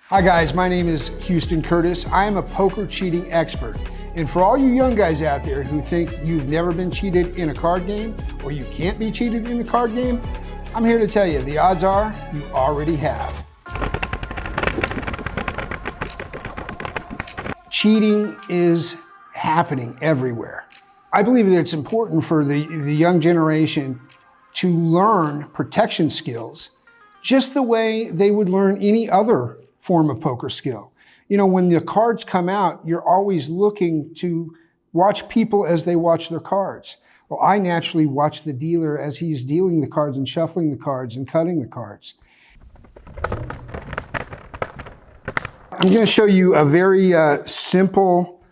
Hi guys, my name is Houston Curtis. I am a poker cheating expert. And for all you young guys out there who think you've never been cheated in a card game or you can't be cheated in a card game, I'm here to tell you the odds are you already have. Cheating is happening everywhere. I believe that it's important for the young generation to learn protection skills just the way they would learn any other form of poker skill. You know, when the cards come out, you're always looking to watch people as they watch their cards. Well, I naturally watch the dealer as he's dealing the cards and shuffling the cards and cutting the cards. I'm going to show you a very simple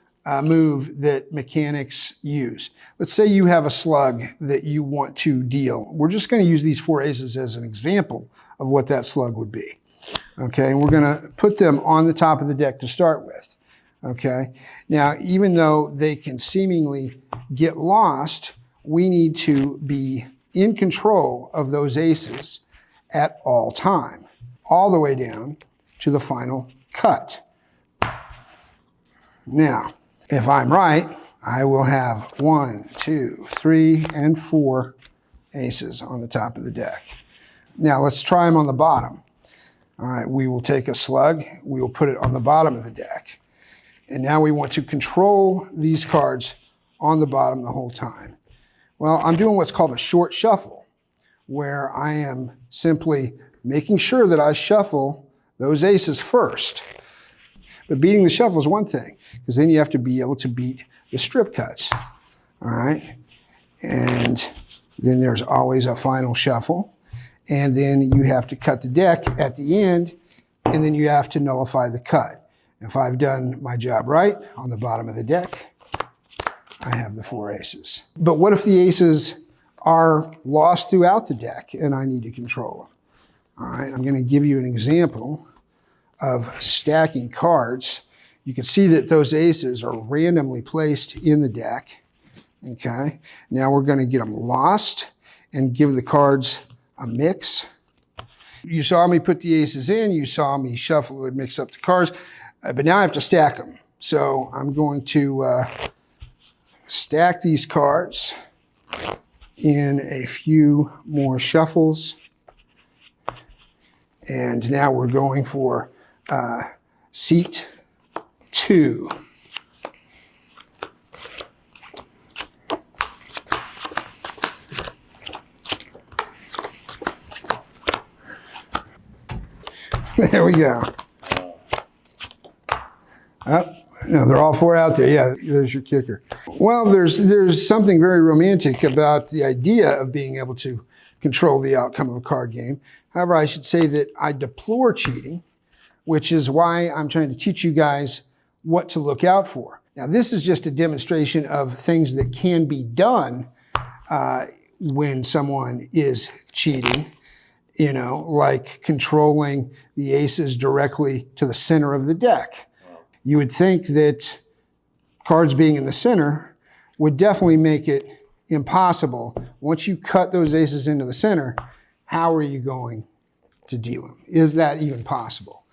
move that mechanics use. Let's say you have a slug that you want to deal. We're just going to use these 4 aces as an example of what that slug would be. Okay, and we're going to put them on the top of the deck to start with. Okay, now even though they can seemingly get lost, we need to be in control of those aces at all time, all the way down to the final cut. Now, if I'm right, I will have 1, 2, 3, and 4 aces on the top of the deck. Now let's try them on the bottom. All right, we will take a slug, we will put it on the bottom of the deck. And now we want to control these cards on the bottom the whole time. Well, I'm doing what's called a short shuffle, where I am simply making sure that I shuffle those aces first. But beating the shuffle is one thing, because then you have to be able to beat the strip cuts. All right, and then there's always a final shuffle. And then you have to cut the deck at the end, and then you have to nullify the cut. If I've done my job right on the bottom of the deck, I have the 4 aces. But what if the aces are lost throughout the deck and I need to control them? All right, I'm going to give you an example of stacking cards. You can see that those aces are randomly placed in the deck. Okay, now we're going to get them lost and give the cards a mix. You saw me put the aces in, you saw me shuffle and mix up the cards, but now I have to stack them. So I'm going to stack these cards in a few more shuffles. And now we're going for seat 2. There we go. Oh, no, they're all 4 out there. Yeah, there's your kicker. Well, there's something very romantic about the idea of being able to control the outcome of a card game. However, I should say that I deplore cheating, which is why I'm trying to teach you guys what to look out for. Now, this is just a demonstration of things that can be done when someone is cheating. You know, like controlling the aces directly to the center of the deck. You would think that cards being in the center would definitely make it impossible. Once you cut those aces into the center, how are you going to deal them? Is that even possible?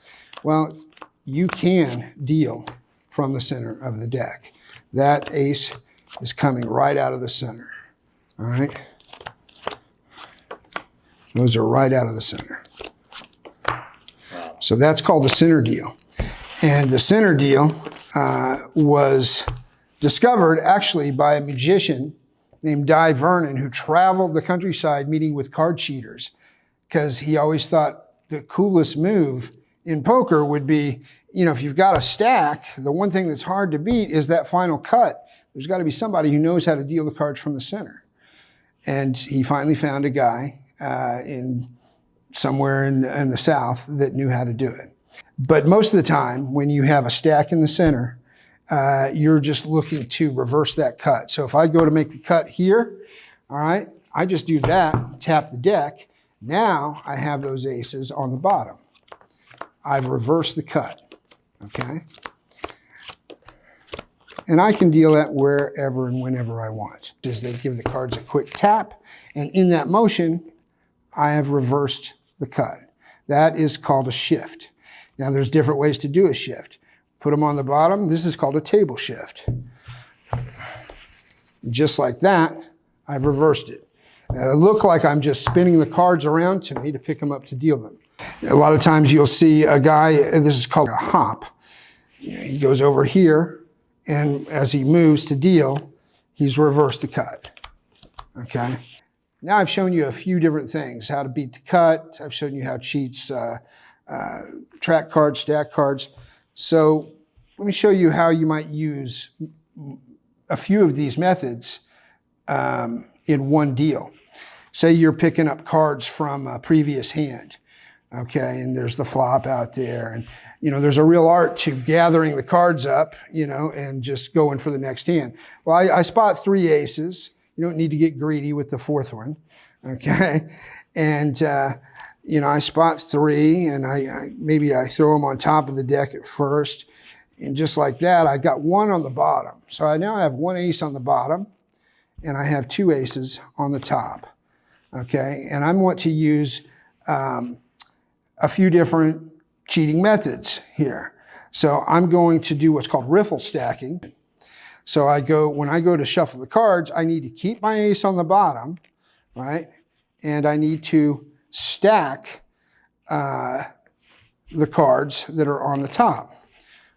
Well, you can deal from the center of the deck. That ace is coming right out of the center, all right? Those are right out of the center. So that's called the center deal. And the center deal was discovered actually by a magician named Di Vernon, who traveled the countryside meeting with card cheaters, because he always thought the coolest move in poker would be, you know, if you've got a stack, the one thing that's hard to beat is that final cut. There's got to be somebody who knows how to deal the cards from the center. And he finally found a guy somewhere in the South that knew how to do it. But most of the time, when you have a stack in the center, you're just looking to reverse that cut. So if I go to make the cut here, all right, I just do that, tap the deck. Now I have those aces on the bottom. I've reversed the cut, okay? And I can deal that wherever and whenever I want. Is they give the cards a quick tap, and in that motion, I have reversed the cut. That is called a shift. Now there's different ways to do a shift. Put them on the bottom. This is called a table shift. Just like that, I've reversed it. It look like I'm just spinning the cards around to me to pick them up to deal them. A lot of times you'll see a guy, this is called a hop. He goes over here, and as he moves to deal, he's reversed the cut, okay? Now I've shown you a few different things, how to beat the cut. I've shown you how cheats track cards, stack cards. So let me show you how you might use a few of these methods in one deal. Say you're picking up cards from a previous hand, okay, and there's the flop out there, and there's a real art to gathering the cards up, and just going for the next hand. Well, I spot 3 aces. You don't need to get greedy with the 4th one, okay? And, I spot 3, and maybe I throw them on top of the deck at first, and just like that, I got 1 on the bottom. So I now have 1 ace on the bottom, and I have 2 aces on the top, okay? And I want to use a few different cheating methods here. So I'm going to do what's called riffle stacking. So when I go to shuffle the cards, I need to keep my ace on the bottom, right? And I need to stack the cards that are on the top,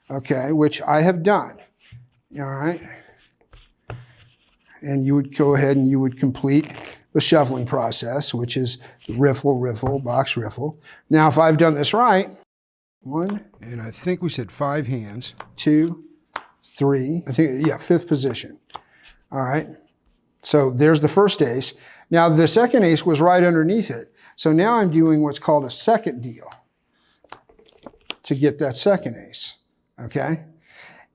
okay, which I have done, all right? And you would go ahead and you would complete the shuffling process, which is riffle, riffle, box riffle. Now, if I've done this right, 1, and I think we said 5 hands, 2, 3, I think, yeah, 5th position. All right, so there's the first ace. Now the second ace was right underneath it. So now I'm doing what's called a second deal to get that second ace, okay?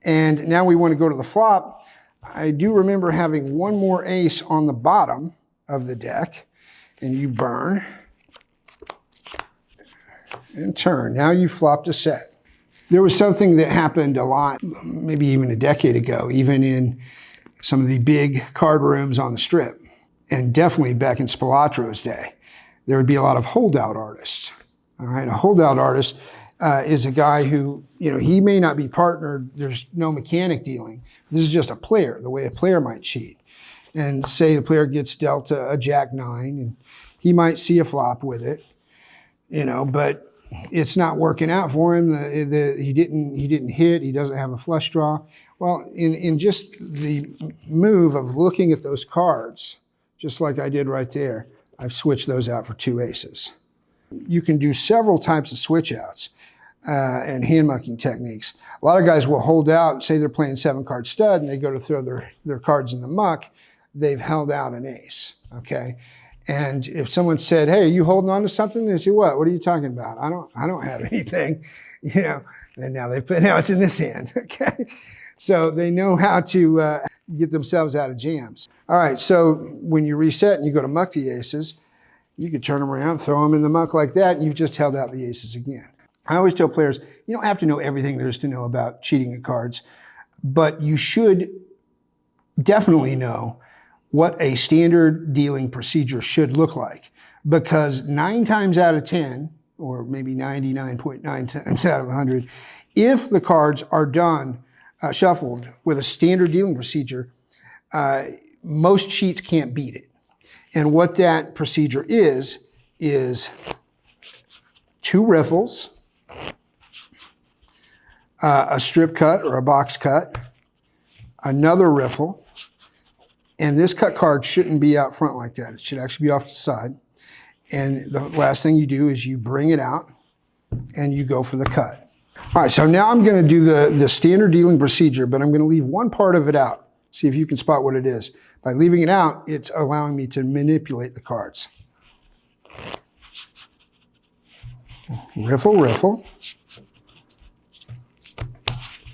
And now we want to go to the flop. I do remember having 1 more ace on the bottom of the deck, and you burn and turn. Now you flopped a set. There was something that happened a lot, maybe even a decade ago, even in some of the big card rooms on the Strip, and definitely back in Spilatro's day. There would be a lot of holdout artists. All right, a holdout artist is a guy who, he may not be partnered. There's no mechanic dealing. This is just a player, the way a player might cheat. And say the player gets dealt a Jack-9, and he might see a flop with it, but it's not working out for him. He didn't hit. He doesn't have a flush draw. Well, in just the move of looking at those cards, just like I did right there, I've switched those out for 2 aces. You can do several types of switch outs and hand mucking techniques. A lot of guys will hold out and say they're playing 7-card stud, and they go to throw their cards in the muck. They've held out an ace, okay? And if someone said, "Hey, are you holding on to something?" They say, "What? What are you talking about?" I don't have anything, And now it's in this hand, okay? So they know how to get themselves out of jams. All right, so when you reset and you go to muck the aces, you can turn them around, throw them in the muck like that, and you've just held out the aces again. I always tell players, you don't have to know everything there is to know about cheating at cards, but you should definitely know what a standard dealing procedure should look like. Because 9 times out of 10, or maybe 99.9 times out of 100, if the cards are done, shuffled with a standard dealing procedure, most cheats can't beat it. And what that procedure is 2 riffles, a strip cut or a box cut, another riffle, and this cut card shouldn't be out front like that. It should actually be off to the side. And the last thing you do is you bring it out and you go for the cut. All right, so now I'm going to do the standard dealing procedure, but I'm going to leave one part of it out. See if you can spot what it is. By leaving it out, it's allowing me to manipulate the cards. Riffle, riffle.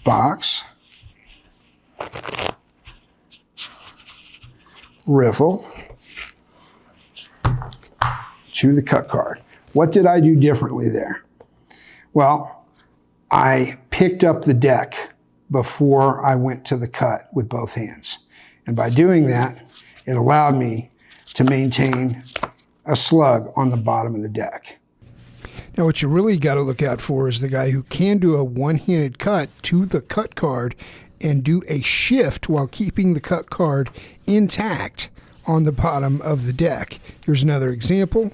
Box. Riffle. To the cut card. What did I do differently there? Well, I picked up the deck before I went to the cut with both hands. And by doing that, it allowed me to maintain a slug on the bottom of the deck. Now, what you really got to look out for is the guy who can do a one-handed cut to the cut card and do a shift while keeping the cut card intact on the bottom of the deck. Here's another example.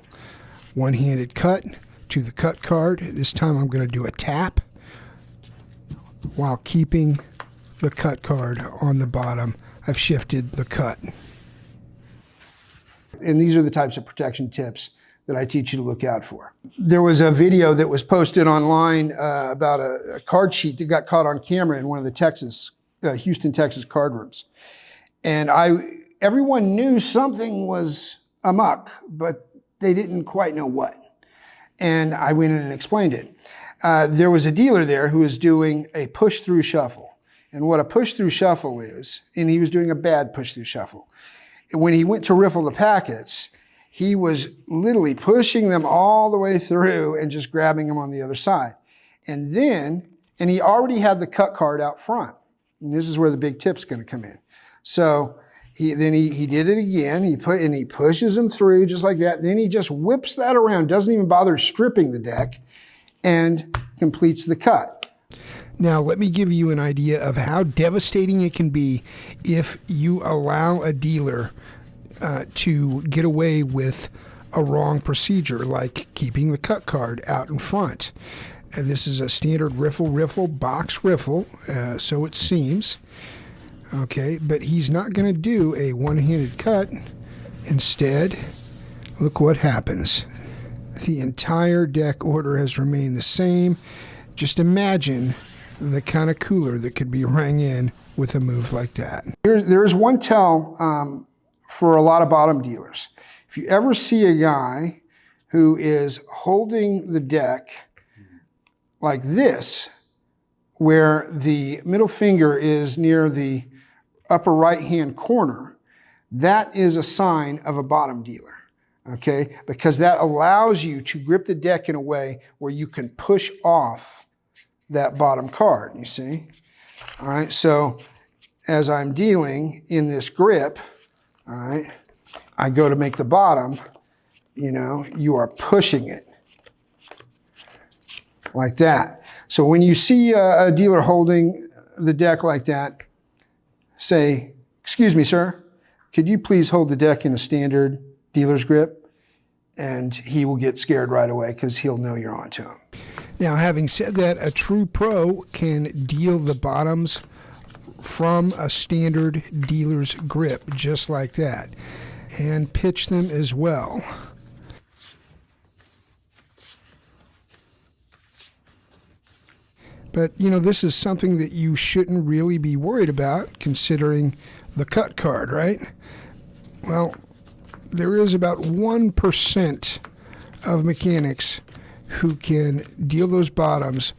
One-handed cut to the cut card. This time I'm going to do a tap while keeping the cut card on the bottom. I've shifted the cut. And these are the types of protection tips that I teach you to look out for. There was a video that was posted online about a card sheet that got caught on camera in one of the Houston, Texas card rooms. And everyone knew something was amok, but they didn't quite know what. And I went in and explained it. There was a dealer there who was doing a push-through shuffle. And what a push-through shuffle is, and he was doing a bad push-through shuffle. When he went to riffle the packets, he was literally pushing them all the way through and just grabbing them on the other side. And he already had the cut card out front. And this is where the big tip's going to come in. So he did it again. He pushes them through just like that. Then he just whips that around, doesn't even bother stripping the deck, and completes the cut. Now, let me give you an idea of how devastating it can be if you allow a dealer to get away with a wrong procedure, like keeping the cut card out in front. This is a standard riffle, box riffle, so it seems. Okay, but he's not going to do a one-handed cut. Instead, look what happens. The entire deck order has remained the same. Just imagine the kind of cooler that could be rang in with a move like that. There's one tell for a lot of bottom dealers. If you ever see a guy who is holding the deck like this, where the middle finger is near the upper right-hand corner, that is a sign of a bottom dealer, okay? Because that allows you to grip the deck in a way where you can push off that bottom card, you see? All right, so as I'm dealing in this grip, all right, I go to make the bottom, you are pushing it like that. So when you see a dealer holding the deck like that, say, "Excuse me, sir, could you please hold the deck in a standard dealer's grip?" And he will get scared right away because he'll know you're onto him. Now, having said that, a true pro can deal the bottoms from a standard dealer's grip, just like that, and pitch them as well. But, this is something that you shouldn't really be worried about, considering the cut card, right? Well, there is about 1% of mechanics who can deal those bottoms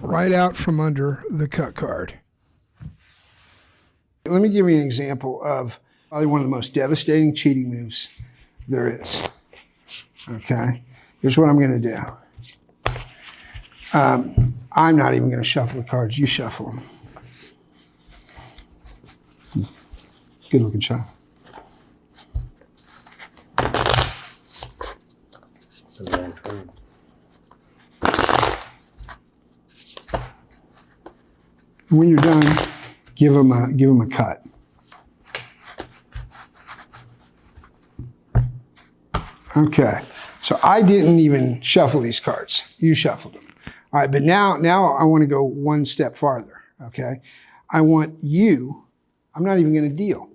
right out from under the cut card. Let me give you an example of probably one of the most devastating cheating moves there is. Okay, here's what I'm going to do. I'm not even going to shuffle the cards. You shuffle them. Good looking shot. When you're done, give them a cut. Okay, so I didn't even shuffle these cards. You shuffled them. All right, but now I want to go one step farther, okay? I want you, I'm not even going to deal,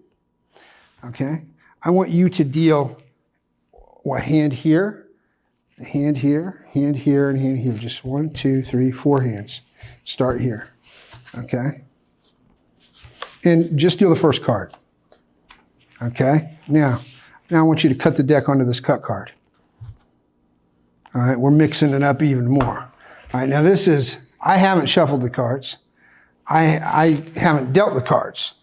okay? I want you to deal a hand here, a hand here, hand here, and hand here. Just 1, 2, 3, 4 hands. Start here, okay? And just deal the first card, okay? Now I want you to cut the deck onto this cut card. All right, we're mixing it up even more. All right, now this is, I haven't shuffled the cards. I haven't dealt the cards.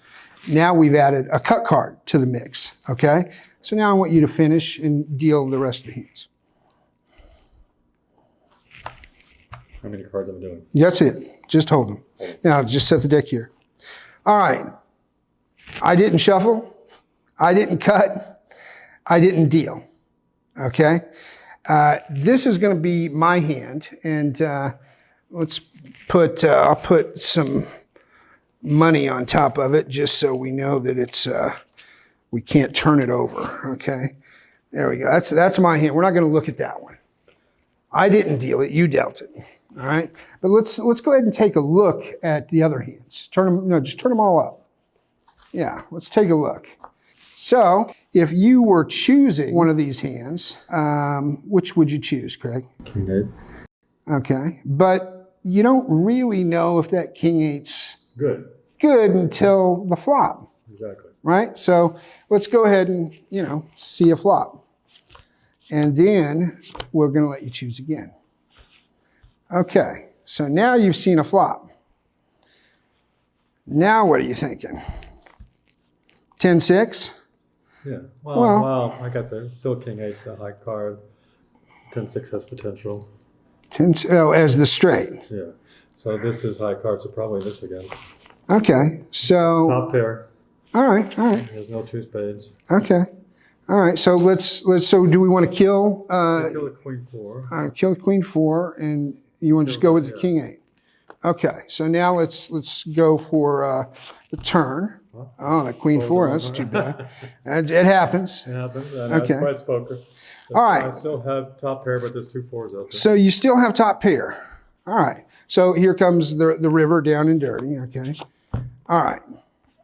Now we've added a cut card to the mix, okay? So now I want you to finish and deal the rest of the hands. How many cards am I doing? That's it, just hold them. Now just set the deck here. All right, I didn't shuffle, I didn't cut, I didn't deal, okay? This is going to be my hand, and let's put, I'll put some money on top of it just so we know that it's, we can't turn it over, okay? There we go. That's my hand. We're not going to look at that one. I didn't deal it. You dealt it. All right. But let's go ahead and take a look at the other hands. Just turn them all up. Yeah. Let's take a look. So if you were choosing one of these hands, which would you choose, Craig? King 8. Okay. But you don't really know if that King 8's Good. good until the flop. Exactly. Right? So let's go ahead and, see a flop. And then we're going to let you choose again. Okay, so now you've seen a flop. Now what are you thinking? 10-6? Yeah. Well, I got there. Still King 8's a high card. 10-6 has potential. As the straight. Yeah. So this is high card, so probably this again. Okay, so. Top pair. All right. There's no 2 spades. Okay. All right, so so do we want to kill? Kill the Queen 4. Kill Queen 4, and you want to just go with the King 8. Okay, so now let's go for the turn. Oh, the Queen 4, that's too bad. It happens. It happens. And Okay. Fred's poker. All right. I still have top pair, but there's 2 4s out there. So you still have top pair. All right. So here comes the river down and dirty. Okay. All right.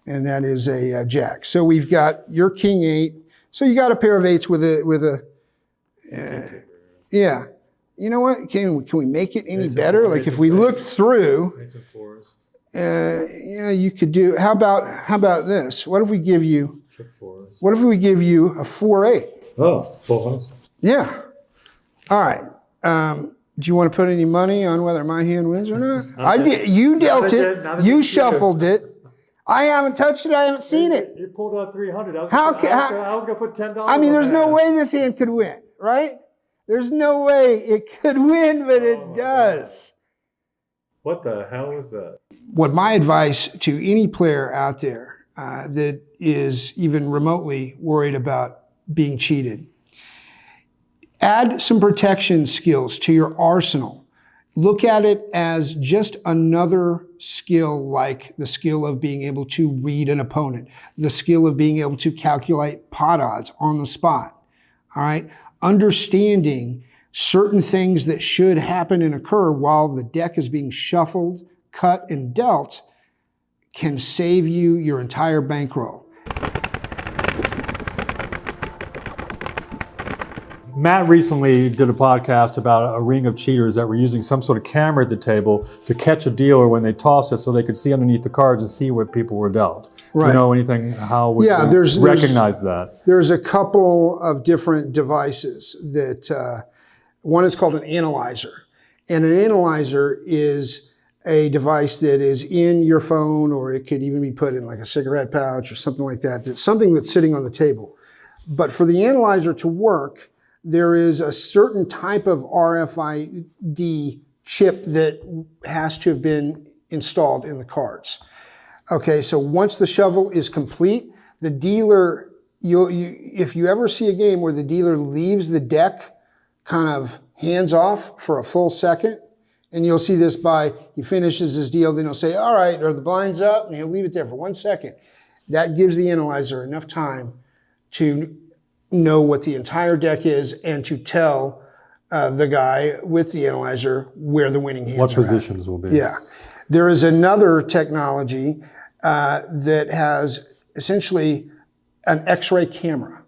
And that is a jack. So we've got your King 8. So you got a pair of 8s with a yeah. You know what? Can we make it any better? Like if we look through, 8s and 4s. you could do. How about this? What if we give you? Check 4s. What if we give you a 4-8? Oh, full house. Yeah. All right. Do you want to put any money on whether my hand wins or not? I did. You dealt it. You shuffled it. I haven't touched it. I haven't seen it. You pulled out 300. I was going to put $10. I mean, there's no way this hand could win, right? There's no way it could win, but it does. What the hell was that? What my advice to any player out there that is even remotely worried about being cheated, add some protection skills to your arsenal. Look at it as just another skill, like the skill of being able to read an opponent, the skill of being able to calculate pot odds on the spot. All right. Understanding certain things that should happen and occur while the deck is being shuffled, cut, and dealt can save you your entire bankroll. Matt recently did a podcast about a ring of cheaters that were using some sort of camera at the table to catch a dealer when they tossed it so they could see underneath the cards and see what people were dealt. Right. Do you know anything, how we recognize that? There's a couple of different devices that, one is called an analyzer. And an analyzer is a device that is in your phone, or it could even be put in like a cigarette pouch or something like that. It's something that's sitting on the table. But for the analyzer to work, there is a certain type of RFID chip that has to have been installed in the cards. Okay, so once the shovel is complete, the dealer, if you ever see a game where the dealer leaves the deck kind of hands off for a full second, and you'll see this he finishes his deal, then he'll say, all right, are the blinds up? And he'll leave it there for 1 second. That gives the analyzer enough time to know what the entire deck is and to tell the guy with the analyzer where the winning hands are. What positions will be. Yeah. There is another technology that has essentially an X-ray camera.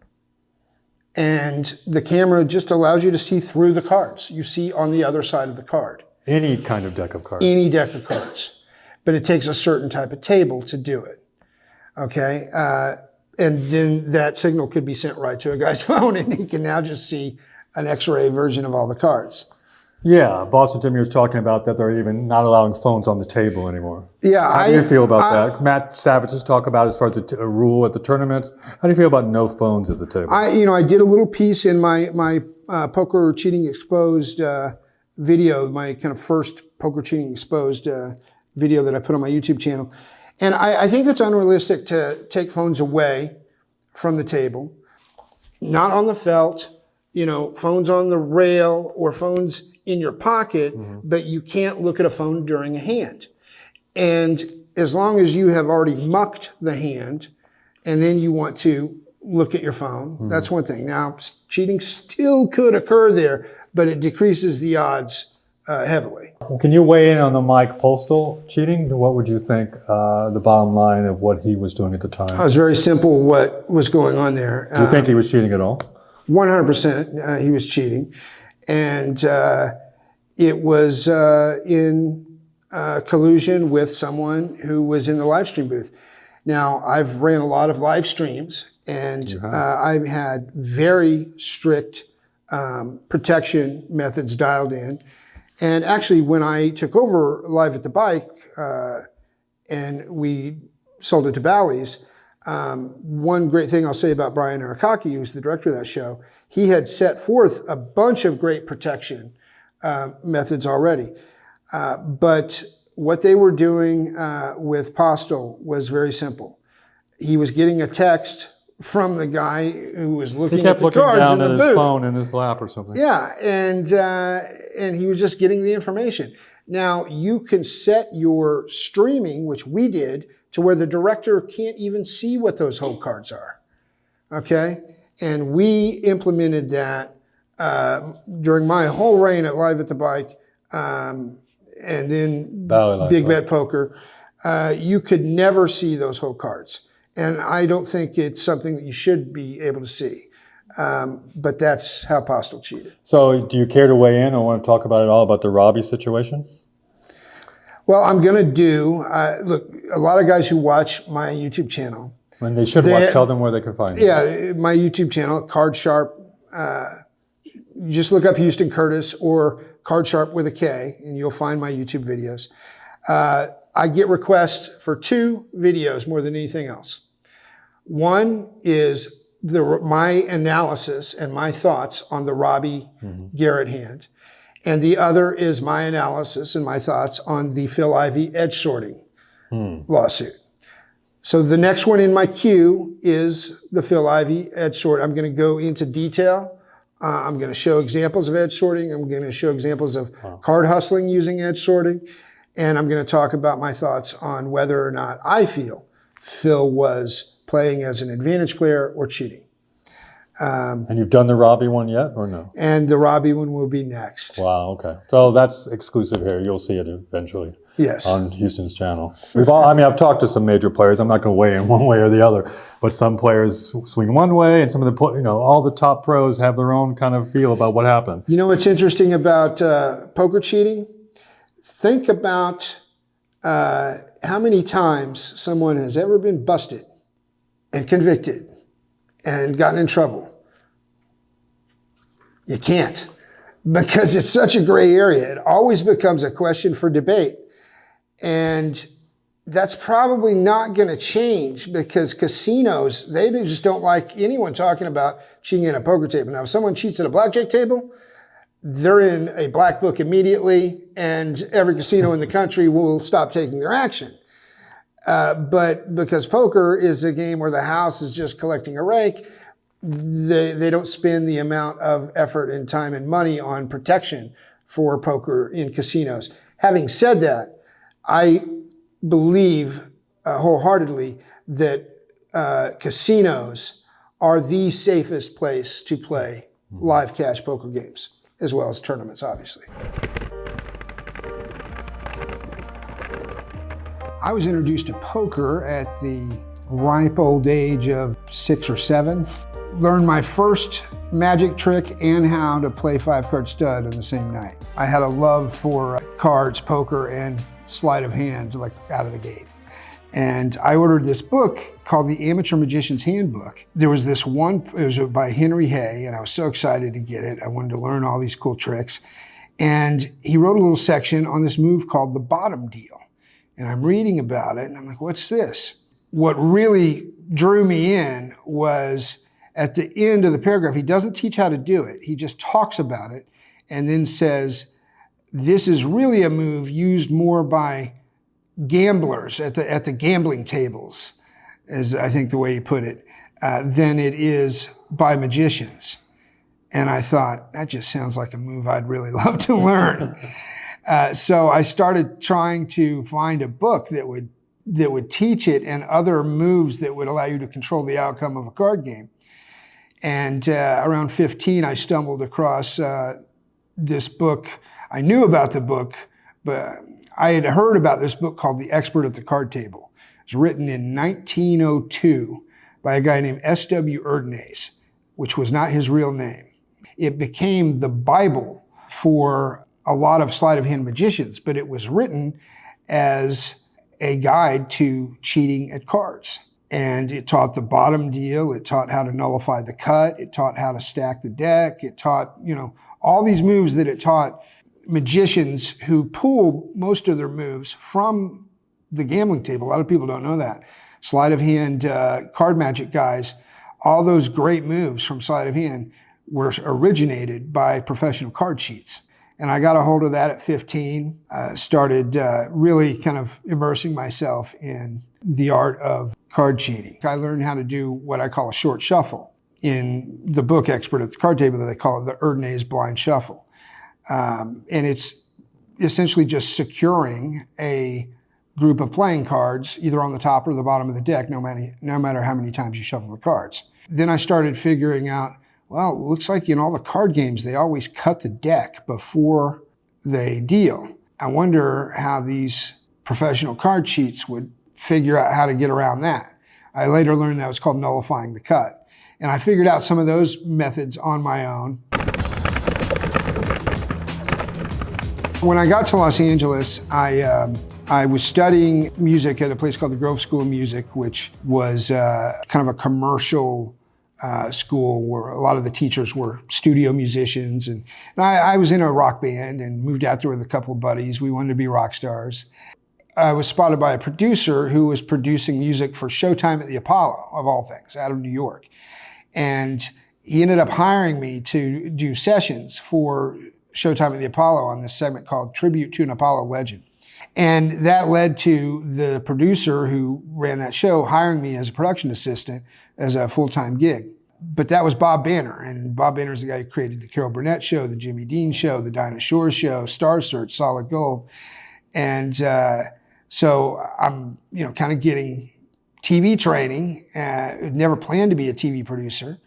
And the camera just allows you to see through the cards. You see on the other side of the card. Any kind of deck of cards. Any deck of cards. But it takes a certain type of table to do it. Okay? And then that signal could be sent right to a guy's phone, and he can now just see an X-ray version of all the cards. Yeah, Boston Timmy was talking about that they're even not allowing phones on the table anymore. Yeah, how do you feel about that? Matt Savage has talked about as far as a rule at the tournaments. How do you feel about no phones at the table? I did a little piece in my Poker Cheating Exposed video, my kind of first Poker Cheating Exposed video that I put on my YouTube channel. And I think it's unrealistic to take phones away from the table, not on the felt, phones on the rail or phones in your pocket, but you can't look at a phone during a hand. And as long as you have already mucked the hand and then you want to look at your phone, that's one thing. Now, cheating still could occur there, but it decreases the odds heavily. Can you weigh in on the Mike Postal cheating? What would you think the bottom line of what he was doing at the time? It was very simple what was going on there. Do you think he was cheating at all? 100% he was cheating. And it was in collusion with someone who was in the live stream booth. Now, I've ran a lot of live streams, and I've had very strict protection methods dialed in. And actually, when I took over Live at the Bike and we sold it to Bally's, one great thing I'll say about Brian Arakaki, who's the director of that show, he had set forth a bunch of great protection methods already. But what they were doing with Postal was very simple. He was getting a text from the guy who was looking at the cards in the booth. He kept looking down at his phone in his lap or something. Yeah, and he was just getting the information. Now, you can set your streaming, which we did, to where the director can't even see what those hold cards are, okay? And we implemented that during my whole reign at Live at the Bike, and then Big Bet Poker. You could never see those hold cards. And I don't think it's something that you should be able to see. But that's how Postal cheated. So do you care to weigh in or want to talk about it all about the Robbie situation? Well, I'm going to do, look, a lot of guys who watch my YouTube channel. And they should watch, tell them where they can find it. Yeah, my YouTube channel, Card Sharp. You just look up Houston Curtis or Card Sharp with a K, and you'll find my YouTube videos. I get requests for 2 videos more than anything else. One is my analysis and my thoughts on the Robbie Garrett hand. And the other is my analysis and my thoughts on the Phil Ivey edge sorting lawsuit. So the next one in my queue is the Phil Ivey edge sort. I'm going to go into detail. I'm going to show examples of edge sorting. I'm going to show examples of card hustling using edge sorting. And I'm going to talk about my thoughts on whether or not I feel Phil was playing as an advantage player or cheating. And you've done the Robbie one yet or no? And the Robbie one will be next. Wow, okay. So that's exclusive here. You'll see it eventually. Yes. On Houston's channel. I've talked to some major players. I'm not going to weigh in one way or the other, but some players swing one way, and some of the, all the top pros have their own kind of feel about what happened. You know what's interesting about poker cheating? Think about how many times someone has ever been busted and convicted and gotten in trouble. You can't, because it's such a gray area. It always becomes a question for debate. And that's probably not going to change, because casinos, they just don't like anyone talking about cheating at a poker table. Now, if someone cheats at a blackjack table, they're in a black book immediately, and every casino in the country will stop taking their action. But because poker is a game where the house is just collecting a rake, they don't spend the amount of effort and time and money on protection for poker in casinos. Having said that, I believe wholeheartedly that casinos are the safest place to play live cash poker games, as well as tournaments, obviously. I was introduced to poker at the ripe old age of 6 or 7. Learned my first magic trick and how to play 5-card stud on the same night. I had a love for cards, poker, and sleight of hand, like out of the gate. And I ordered this book called The Amateur Magician's Handbook. There was this one, it was by Henry Hay, and I was so excited to get it. I wanted to learn all these cool tricks. And he wrote a little section on this move called the bottom deal. And I'm reading about it, and I'm like, what's this? What really drew me in was at the end of the paragraph, he doesn't teach how to do it. He just talks about it and then says, this is really a move used more by gamblers at the gambling tables, is I think the way he put it, than it is by magicians. And I thought, that just sounds like a move I'd really love to learn. So I started trying to find a book that would teach it and other moves that would allow you to control the outcome of a card game. And around 15, I stumbled across this book. I knew about the book, but I had heard about this book called The Expert at the Card Table. It was written in 1902 by a guy named S.W. Erdnase, which was not his real name. It became the Bible for a lot of sleight of hand magicians, but it was written as a guide to cheating at cards. And it taught the bottom deal, it taught how to nullify the cut, it taught how to stack the deck, it taught, all these moves that it taught magicians who pull most of their moves from the gambling table. A lot of people don't know that. Sleight of hand, card magic guys, all those great moves from sleight of hand were originated by professional card cheats. And I got a hold of that at 15, started really kind of immersing myself in the art of card cheating. I learned how to do what I call a short shuffle. In the book Expert at the Card Table, they call it the Erdnase blind shuffle. And it's essentially just securing a group of playing cards, either on the top or the bottom of the deck, no matter how many times you shuffle the cards. Then I started figuring out, well, it looks like in all the card games, they always cut the deck before they deal. I wonder how these professional card cheats would figure out how to get around that. I later learned that was called nullifying the cut. And I figured out some of those methods on my own. When I got to Los Angeles, I was studying music at a place called the Grove School of Music, which was kind of a commercial school where a lot of the teachers were studio musicians. And I was in a rock band and moved out there with a couple of buddies. We wanted to be rock stars. I was spotted by a producer who was producing music for Showtime at the Apollo, of all things, out of New York. And he ended up hiring me to do sessions for Showtime at the Apollo on this segment called Tribute to an Apollo Legend. And that led to the producer who ran that show hiring me as a production assistant as a full-time gig. But that was Bob Banner, and Bob Banner is the guy who created the Carol Burnett Show, the Jimmy Dean Show, the Dinah Shore Show, Star Search, Solid Gold. And so I'm, kind of getting TV training. Never planned to be a TV producer,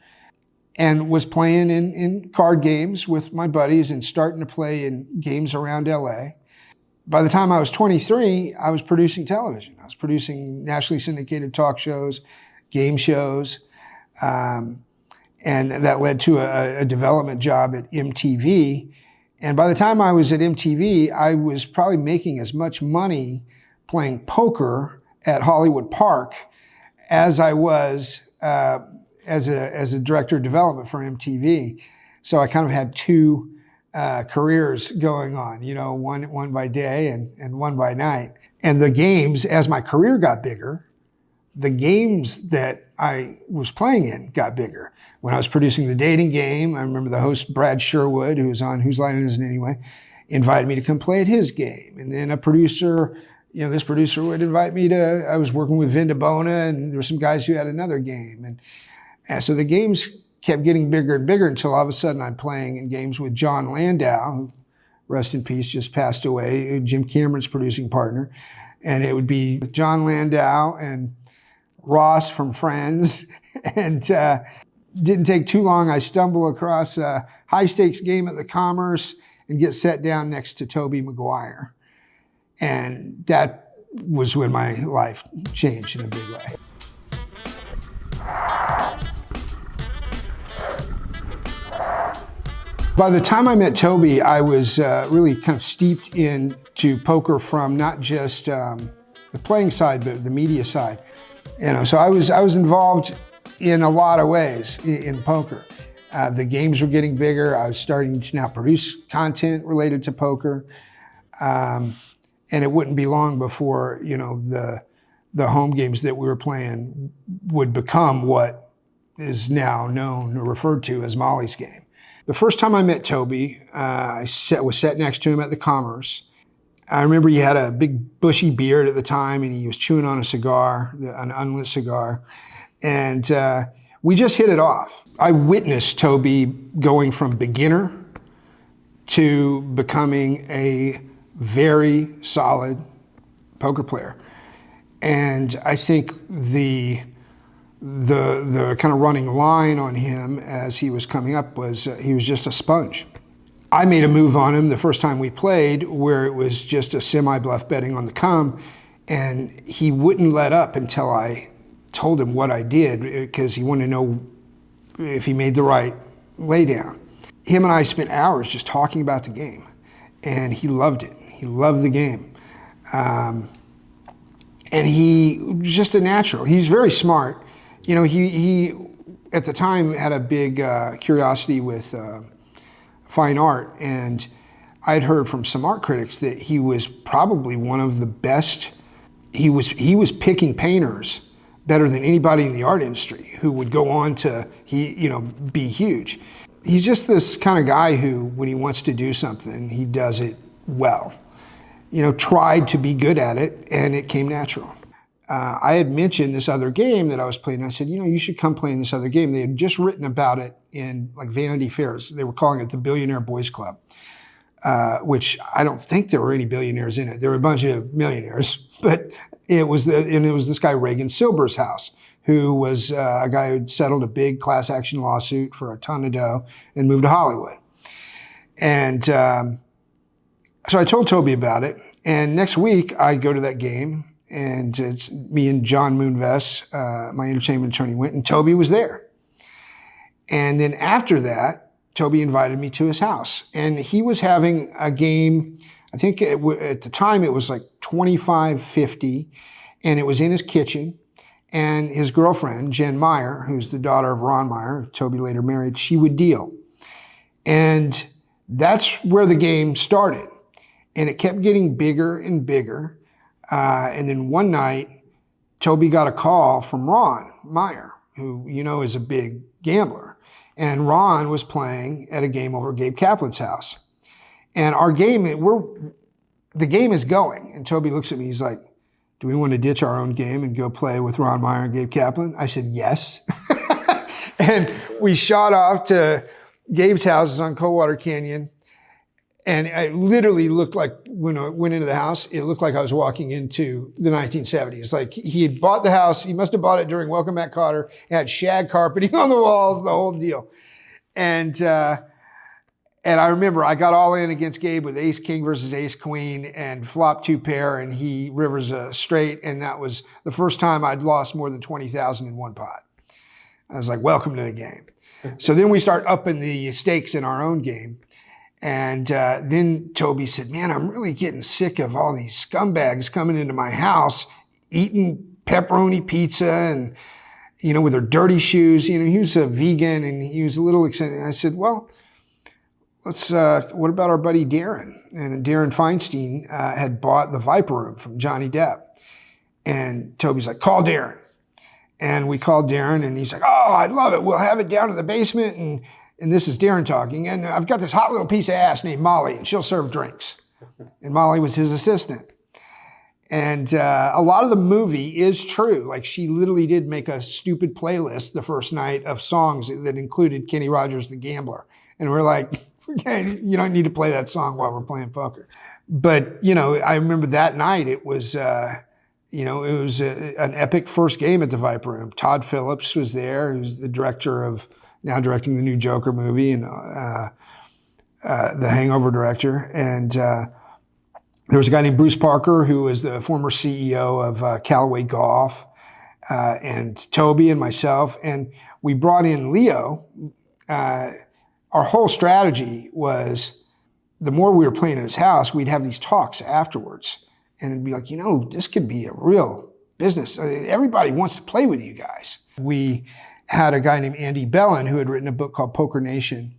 and was playing in card games with my buddies and starting to play in games around LA. By the time I was 23, I was producing television. I was producing nationally syndicated talk shows, game shows, and that led to a development job at MTV. And by the time I was at MTV, I was probably making as much money playing poker at Hollywood Park as I was as a director of development for MTV. So I kind of had two careers going on, one by day and one by night. And the games, as my career got bigger, the games that I was playing in got bigger. When I was producing the dating game, I remember the host, Brad Sherwood, who was on Whose Line Is It Anyway, invited me to come play at his game. And then a producer, this producer would invite me I was working with Vinda Bona, and there were some guys who had another game. And so the games kept getting bigger and bigger until all of a sudden I'm playing in games with John Landau, who, rest in peace, just passed away, Jim Cameron's producing partner. And it would be John Landau and Ross from Friends. And didn't take too long. I stumble across a high stakes game at the Commerce and get set down next to Toby Maguire. And that was when my life changed in a big way. By the time I met Toby, I was really kind of steeped into poker from not just the playing side, but the media side. So I was involved in a lot of ways in poker. The games were getting bigger. I was starting to now produce content related to poker. And it wouldn't be long before, the home games that we were playing would become what is now known or referred to as Molly's Game. The first time I met Toby, I was sat next to him at the Commerce. I remember he had a big bushy beard at the time, and he was chewing on a cigar, an unlit cigar. And We just hit it off. I witnessed Toby going from beginner to becoming a very solid poker player. And I think the kind of running line on him as he was coming up was he was just a sponge. I made a move on him the first time we played where it was just a semi-bluff betting on the come, and he wouldn't let up until I told him what I did because he wanted to know if he made the right laydown. Him and I spent hours just talking about the game, and he loved it. He loved the game. And he was just a natural. He's very smart. You know, he at the time had a big curiosity with fine art, and I'd heard from some art critics that he was probably one of the best. He was picking painters better than anybody in the art industry who would go on to be huge. He's just this kind of guy who, when he wants to do something, he does it well. You know, tried to be good at it, and it came natural. I had mentioned this other game that I was playing. I said, you know, you should come play in this other game. They had just written about it in like Vanity Fairs. They were calling it the Billionaire Boys Club, which I don't think there were any billionaires in it. There were a bunch of millionaires, but it was this guy Reagan Silber's house, who was a guy who'd settled a big class action lawsuit for a ton of dough and moved to Hollywood. And so I told Toby about it. And next week I go to that game, and it's me and John Moonves, my entertainment attorney, went, and Toby was there. And then after that, Toby invited me to his house, and he was having a game. I think at the time it was like 25-50, and it was in his kitchen. And his girlfriend, Jen Meyer, who's the daughter of Ron Meyer, who Toby later married, she would deal. And that's where the game started. And it kept getting bigger and bigger. And then one night, Toby got a call from Ron Meyer, who you know is a big gambler. And Ron was playing at a game over at Gabe Kaplan's house. And our game, the game is going. And Toby looks at me, he's like, do we want to ditch our own game and go play with Ron Meyer and Gabe Kaplan? I said, yes. And we shot off to Gabe's houses on Coldwater Canyon. And it literally looked like, when I went into the house, it looked like I was walking into the 1970s. Like he had bought the house, he must have bought it during Welcome Back, Kotter. It had shag carpeting on the walls, the whole deal. And I remember I got all in against Gabe with ace king versus ace queen and flop two pair, and he rivers a straight. And that was the first time I'd lost more than 20,000 in one pot. I was like, welcome to the game. So then we start upping the stakes in our own game. And then Toby said, man, I'm really getting sick of all these scumbags coming into my house, eating pepperoni pizza and, you know, with their dirty shoes. You know, he was a vegan and he was a little excited. I said, well, let's, what about our buddy Darren? And Darren Feinstein had bought the Viper Room from Johnny Depp. And Toby's like, call Darren. And we called Darren, and he's like, oh, I'd love it. We'll have it down in the basement. And this is Darren talking. And I've got this hot little piece of ass named Molly, and she'll serve drinks. And Molly was his assistant. And a lot of the movie is true. Like, she literally did make a stupid playlist the first night of songs that included Kenny Rogers, the Gambler. And we're like, okay, you don't need to play that song while we're playing poker. But, you know, I remember that night it was, you know, it was an epic first game at the Viper Room. Todd Phillips was there, who's the director of, now directing the new Joker movie, and the Hangover director. And there was a guy named Bruce Parker, who was the former CEO of Callaway Golf, and Toby and myself. And we brought in Leo. Our whole strategy was, the more we were playing at his house, we'd have these talks afterwards. And it'd be like, you know, this could be a real business. Everybody wants to play with you guys. We had a guy named Andy Bellin who had written a book called Poker Nation,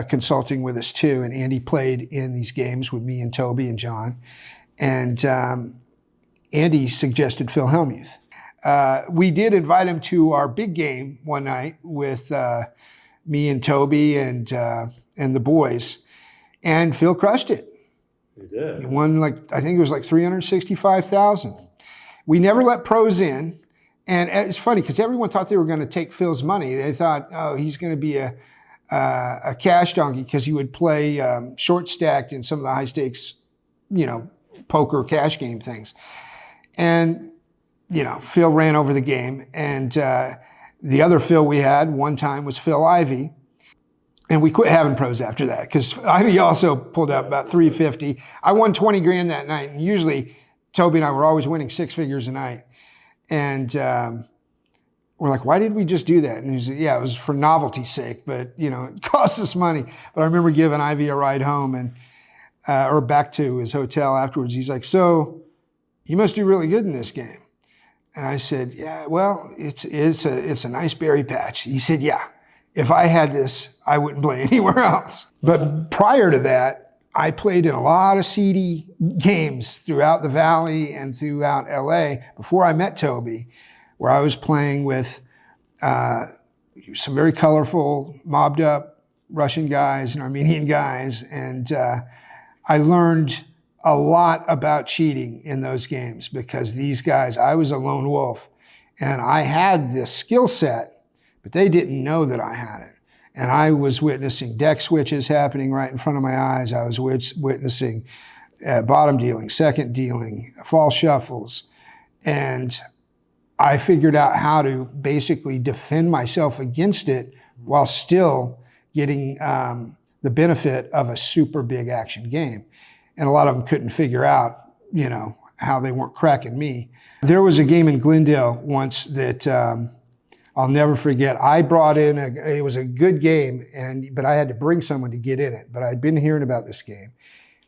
consulting with us too. And Andy played in these games with me and Toby and John. And Andy suggested Phil Hellmuth. We did invite him to our big game one night with me and Toby and the boys. And Phil crushed it. He did. He won, like, I think it was like $365,000. We never let pros in And it's funny because everyone thought they were going to take Phil's money. They thought, oh, he's going to be a cash donkey because he would play short stacked in some of the high stakes, poker cash game things. And, Phil ran over the game. And the other Phil we had one time was Phil Ivey. And we quit having pros after that because Ivey also pulled up about 350. I won 20 grand that night. And usually Toby and I were always winning 6 figures a night. And we're like, why did we just do that? And he said, yeah, it was for novelty's sake, but it cost us money. But I remember giving Ivy a ride home or back to his hotel afterwards. He's like, so you must do really good in this game. And I said, yeah, well, it's a nice berry patch. He said, yeah, if I had this, I wouldn't play anywhere else. But prior to that, I played in a lot of seedy games throughout the Valley and throughout LA before I met Toby, where I was playing with some very colorful, mobbed up Russian guys and Armenian guys. And I learned a lot about cheating in those games because these guys, I was a lone wolf and I had this skill set, but they didn't know that I had it. And I was witnessing deck switches happening right in front of my eyes. I was witnessing bottom dealing, second dealing, false shuffles. And I figured out how to basically defend myself against it while still getting the benefit of a super big action game. And a lot of them couldn't figure out, how they weren't cracking me. There was a game in Glendale once that I'll never forget. I brought in, it was a good game, but I had to bring someone to get in it. But I'd been hearing about this game.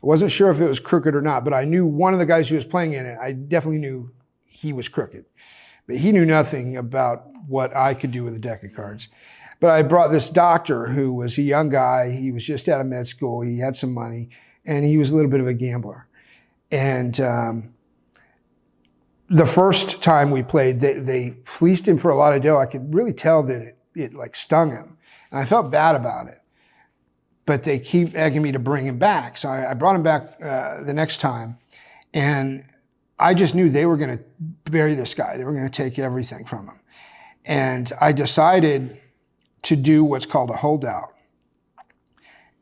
I wasn't sure if it was crooked or not, but I knew one of the guys who was playing in it, I definitely knew he was crooked. But he knew nothing about what I could do with a deck of cards. But I brought this doctor who was a young guy. He was just out of med school. He had some money, and he was a little bit of a gambler. And the first time we played, they fleeced him for a lot of dough. I could really tell that it like stung him. And I felt bad about it. But they keep egging me to bring him back. So I brought him back the next time. And I just knew they were going to bury this guy. They were going to take everything from him. And I decided to do what's called a holdout.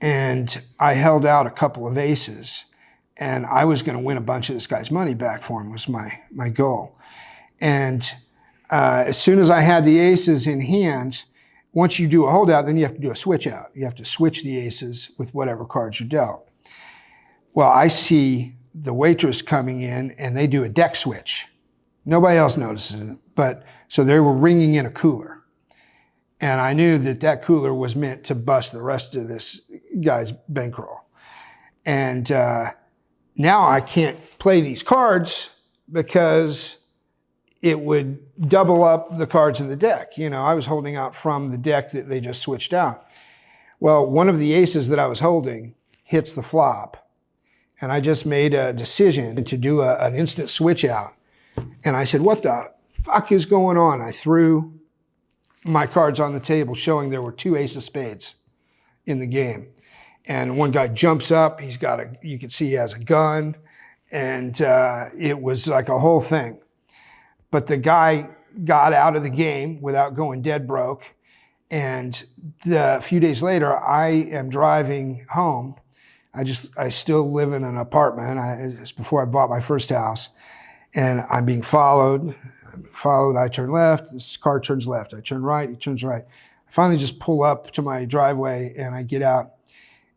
And I held out a couple of aces. And I was going to win a bunch of this guy's money back for him was my goal. And as soon as I had the aces in hand, once you do a holdout, then you have to do a switch out. You have to switch the aces with whatever cards you dealt. Well, I see the waitress coming in and they do a deck switch. Nobody else notices it, but so they were ringing in a cooler. And I knew that cooler was meant to bust the rest of this guy's bankroll. And now I can't play these cards because it would double up the cards in the deck. I was holding out from the deck that they just switched out. Well, one of the aces that I was holding hits the flop. And I just made a decision to do an instant switch out. And I said, what the fuck is going on? I threw my cards on the table showing there were 2 ace of spades in the game. And one guy jumps up, you can see he has a gun, and it was like a whole thing. But the guy got out of the game without going dead broke. And a few days later, I am driving home. I still live in an apartment. It's before I bought my first house. And I'm being followed. I turn left, this car turns left. I turn right, he turns right. I finally just pull up to my driveway and I get out.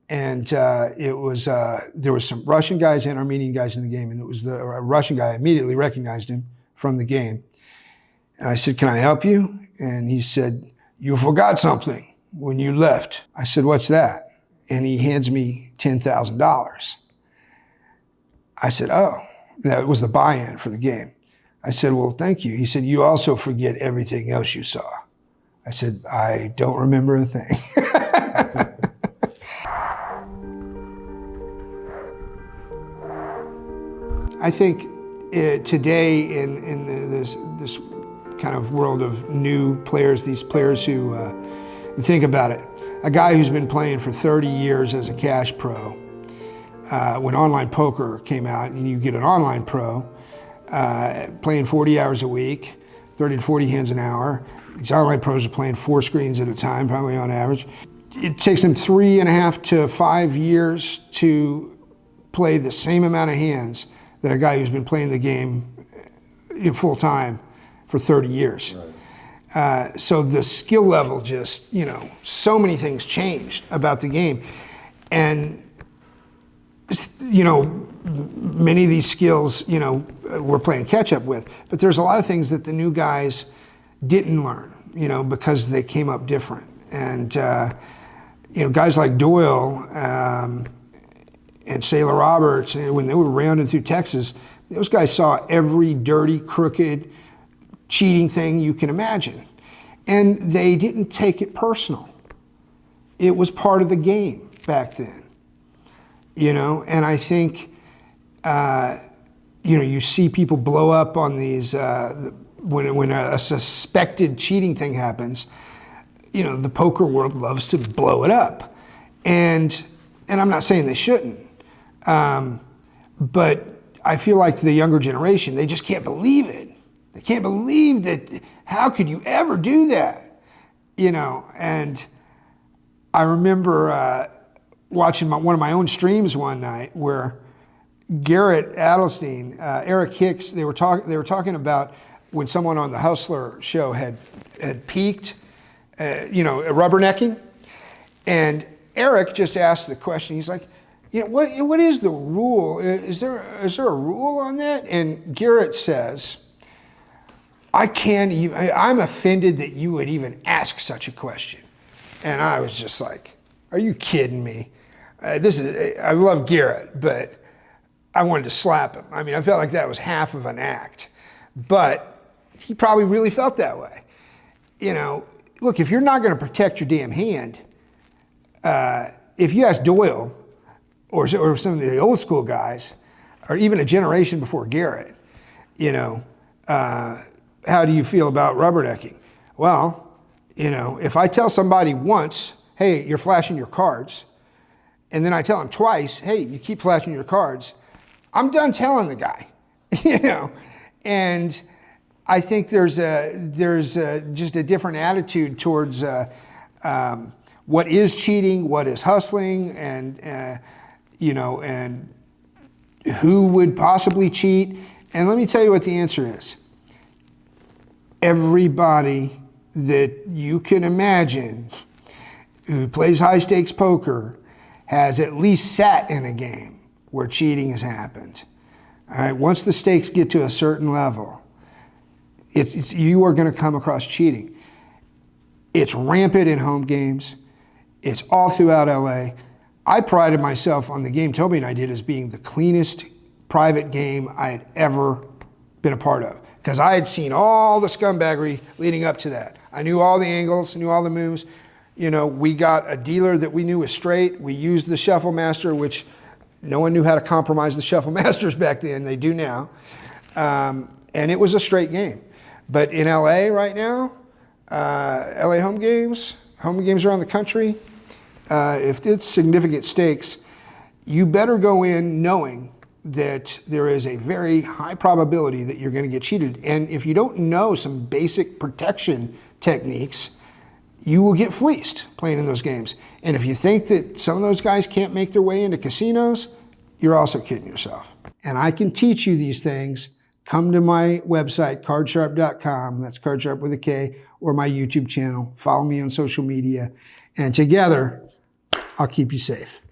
And there was some Russian guys and Armenian guys in the game. And it was a Russian guy. I immediately recognized him from the game. And I said, can I help you? And he said, you forgot something when you left. I said, what's that? And he hands me $10,000. I said, oh, that was the buy-in for the game. I said, well, thank you. He said, you also forget everything else you saw. I said, I don't remember a thing. I think today in this kind of world of new players, these players who think about it, a guy who's been playing for 30 years as a cash pro, when online poker came out and you get an online pro, playing 40 hours a week, 30 to 40 hands an hour. These online pros are playing 4 screens at a time, probably on average. It takes them 3.5 to 5 years to play the same amount of hands that a guy who's been playing the game full time for 30 years. Right. So the skill level just, so many things changed about the game. And, many of these skills, we're playing catch up with, but there's a lot of things that the new guys didn't learn, because they came up different. And, guys like Doyle and Sailor Roberts, when they were rounding through Texas, those guys saw every dirty, crooked, cheating thing you can imagine. And they didn't take it personal. It was part of the game back then. And I think, you see people blow up on these, when a suspected cheating thing happens, the poker world loves to blow it up. And I'm not saying they shouldn't, but I feel like the younger generation, they just can't believe it. They can't believe that, how could you ever do that? And I remember watching one of my own streams one night where Garrett Adelstein, Eric Hicks, they were talking about when someone on the Hustler show had peaked, rubbernecking, and Eric just asked the question. He's like, what is the rule? Is there a rule on that? And Garrett says, I'm offended that you would even ask such a question. And I was just like, are you kidding me? I love Garrett, but I wanted to slap him. I mean, I felt like that was half of an act, but he probably really felt that way. Look, if you're not going to protect your damn hand, if you ask Doyle or some of the old school guys, or even a generation before Garrett, how do you feel about rubbernecking? Well, if I tell somebody once, hey, you're flashing your cards, and then I tell them twice, hey, you keep flashing your cards, I'm done telling the guy, And I think there's just a different attitude towards what is cheating, what is hustling, and who would possibly cheat. And let me tell you what the answer is. Everybody that you can imagine who plays high stakes poker has at least sat in a game where cheating has happened. All right, once the stakes get to a certain level, you are going to come across cheating. It's rampant in home games. It's all throughout LA. I prided myself on the game Toby and I did as being the cleanest private game I had ever been a part of, because I had seen all the scumbaggery leading up to that. I knew all the angles, knew all the moves. We got a dealer that we knew was straight. We used the shuffle master, which no one knew how to compromise the shuffle masters back then. They do now. And it was a straight game. But in LA right now, LA home games around the country, if it's significant stakes, you better go in knowing that there is a very high probability that you're going to get cheated. And if you don't know some basic protection techniques, you will get fleeced playing in those games. And if you think that some of those guys can't make their way into casinos, you're also kidding yourself. And I can teach you these things. Come to my website, cardsharp.com, that's cardsharp with a K, or my YouTube channel. Follow me on social media. And together, I'll keep you safe.